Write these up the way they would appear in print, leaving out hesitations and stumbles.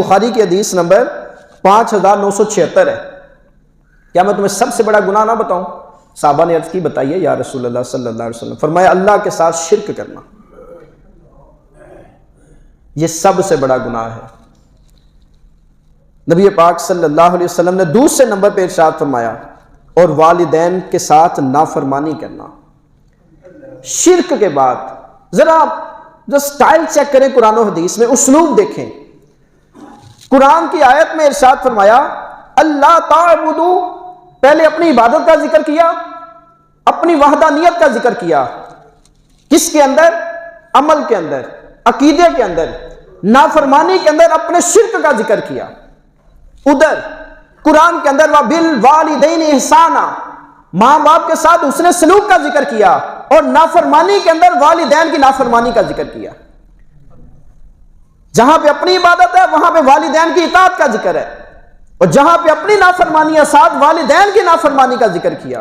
بخاری کی حدیث نمبر 5976 ہے. کیا میں تمہیں سب سے بڑا گناہ نہ بتاؤں؟ صحابہ نے عرض کی بتائیے یا رسول اللہ صلی اللہ علیہ وسلم. فرمایا اللہ کے ساتھ شرک کرنا، یہ سب سے بڑا گناہ ہے. نبی پاک صلی اللہ علیہ وسلم نے دوسرے نمبر پہ ارشاد فرمایا اور والدین کے ساتھ نافرمانی کرنا. شرک کے بعد ذرا جو سٹائل چیک کریں قرآن و حدیث میں، اسلوب دیکھیں. قرآن کی آیت میں ارشاد فرمایا اللہ تعبدو، پہلے اپنی عبادت کا ذکر کیا، اپنی وحدانیت کا ذکر کیا. کس کے اندر؟ عمل کے اندر، عقیدے کے اندر. نافرمانی کے اندر اپنے شرک کا ذکر کیا. ادھر قرآن کے اندر وَبِالْوَالِدَيْنِ احسانا، ماں باپ کے ساتھ اس نے سلوک کا ذکر کیا، اور نافرمانی کے اندر والدین کی نافرمانی کا ذکر کیا. جہاں پہ اپنی عبادت ہے وہاں پہ والدین کی اطاعت کا ذکر ہے، اور جہاں پہ اپنی نافرمانی ہے ساتھ والدین کی نافرمانی کا ذکر کیا.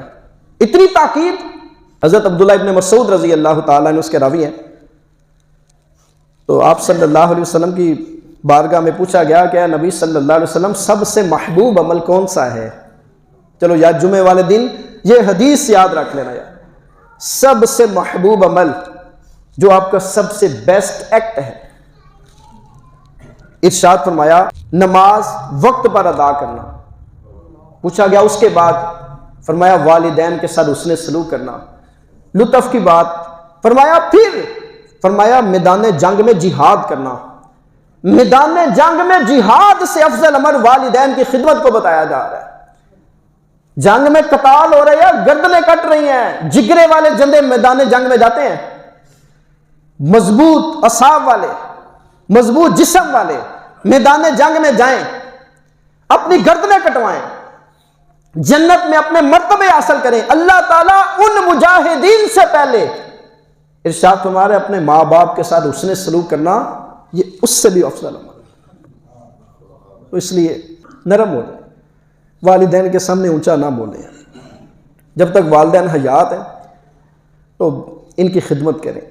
اتنی تاکید. حضرت عبداللہ ابن مسعود رضی اللہ تعالیٰ عنہ اس کے راوی ہیں. تو آپ صلی اللہ علیہ وسلم کی بارگاہ میں پوچھا گیا کہ اے نبی صلی اللہ علیہ وسلم سب سے محبوب عمل کون سا ہے؟ چلو یا جمعے والے دن یہ حدیث یاد رکھ لینا یار. سب سے محبوب عمل جو آپ کا سب سے بیسٹ ایکٹ ہے، ارشاد فرمایا نماز وقت پر ادا کرنا. پوچھا گیا اس کے بعد، فرمایا والدین کے ساتھ اس نے سلوک کرنا. لطف کی بات فرمایا پھر فرمایا میدان جنگ میں جہاد کرنا. میدان جنگ میں جہاد سے افضل عمل والدین کی خدمت کو بتایا جا رہا ہے. جنگ میں قتال ہو رہے ہیں، گردنیں کٹ رہی ہیں، جگرے والے جندے میدان جنگ میں جاتے ہیں، مضبوط اعصاب والے، مضبوط جسم والے میدان جنگ میں جائیں، اپنی گردنیں کٹوائیں، جنت میں اپنے مرتبے حاصل کریں. اللہ تعالیٰ ان مجاہدین سے پہلے ارشاد فرما رہے اپنے ماں باپ کے ساتھ اس نے سلوک کرنا یہ اس سے بھی افضل عمل. تو اس لیے نرم ہو جائے، والدین کے سامنے اونچا نہ بولیں. جب تک والدین حیات ہیں تو ان کی خدمت کریں.